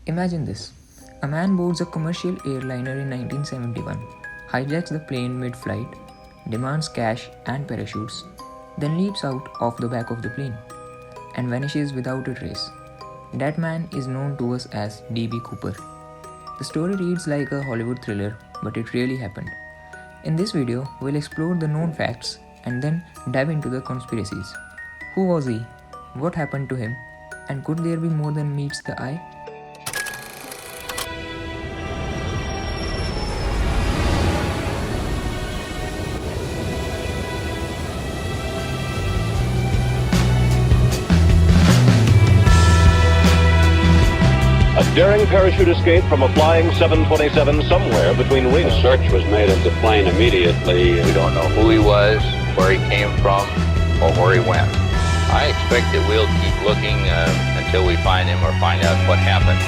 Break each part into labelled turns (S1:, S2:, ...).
S1: Imagine this. A man boards a commercial airliner in 1971, hijacks the plane mid-flight, demands cash and parachutes, then leaps out of the back of the plane and vanishes without a trace. That man is known to us as D.B. Cooper. The story reads like a Hollywood thriller, but it really happened. In this video, we'll explore the known facts and then dive into the conspiracies. Who was he? What happened to him? And could there be more than meets the eye?
S2: A daring parachute escape from a flying 727 somewhere between wings.
S3: A search was made of the plane immediately.
S4: We don't know who he was, where he came from, or where he went. I expect that we'll keep looking until we find him or find out what happened.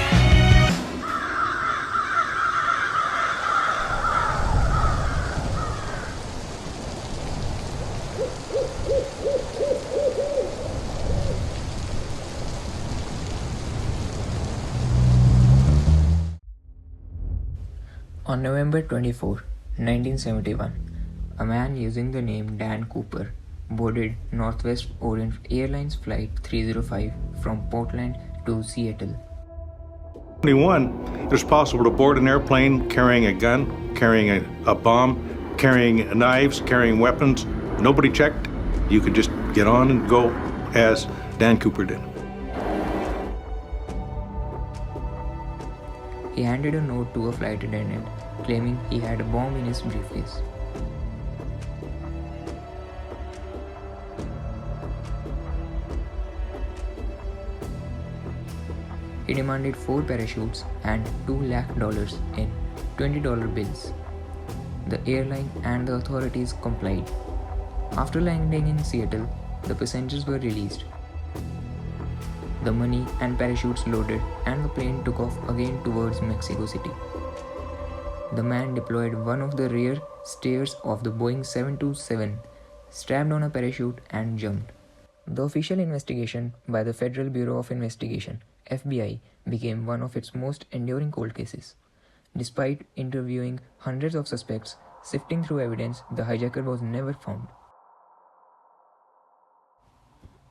S1: On November 24, 1971, a man using the name Dan Cooper boarded Northwest Orient Airlines Flight 305 from Portland to Seattle.
S5: 21, it was possible to board an airplane carrying a gun, carrying a bomb, carrying knives, carrying weapons. Nobody checked. You could just get on and go as Dan Cooper did.
S1: He handed a note to a flight attendant claiming he had a bomb in his briefcase. He demanded 4 parachutes and $2 lakh in $20 bills. The airline and the authorities complied. After landing in Seattle, the passengers were released. The money and parachutes loaded, and the plane took off again towards Mexico City. The man deployed one of the rear stairs of the Boeing 727, strapped on a parachute, and jumped. The official investigation by the Federal Bureau of Investigation (FBI) became one of its most enduring cold cases. Despite interviewing hundreds of suspects, sifting through evidence, the hijacker was never found.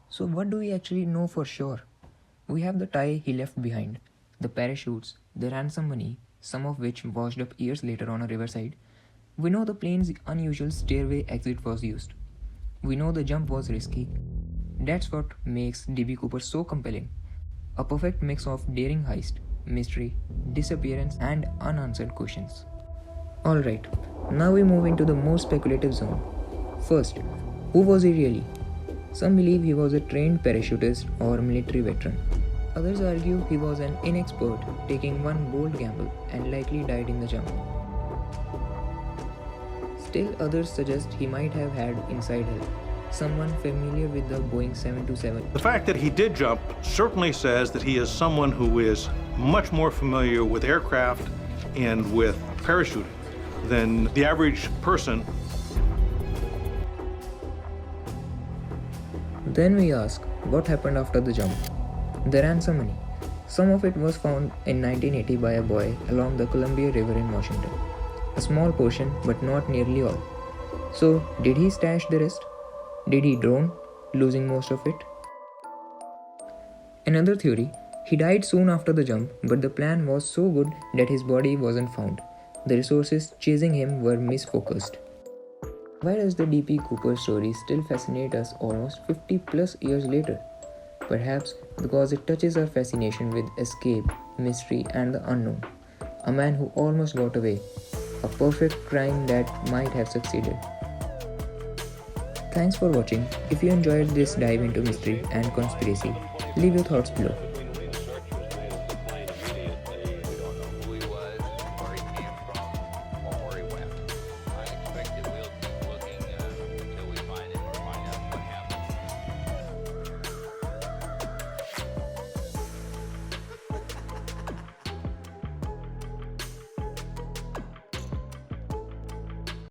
S1: So what do we actually know for sure? We have the tie he left behind, the parachutes, the ransom money, some of which washed up years later on a riverside. We know the plane's unusual stairway exit was used. We know the jump was risky. That's what makes D.B. Cooper so compelling. A perfect mix of daring heist, mystery, disappearance, and unanswered questions. Alright, now we move into the more speculative zone. First, who was he really? Some believe he was a trained parachutist or military veteran. Others argue he was an inexpert taking one bold gamble and likely died in the jump. Still others suggest he might have had inside help, someone familiar with the Boeing 727.
S5: The fact that he did jump certainly says that he is someone who is much more familiar with aircraft and with parachuting than the average person.
S1: Then we ask, what happened after the jump? The ransom money. Some of it was found in 1980 by a boy along the Columbia River in Washington. A small portion, but not nearly all. So, did he stash the rest? Did he drown, losing most of it? Another theory, he died soon after the jump, but the plan was so good that his body wasn't found. The resources chasing him were misfocused. Why does the D.B. Cooper story still fascinate us almost 50 plus years later? Perhaps because it touches our fascination with escape, mystery, and the unknown. A man who almost got away. A perfect crime that might have succeeded. Thanks for watching. If you enjoyed this dive into mystery and conspiracy, leave your thoughts below.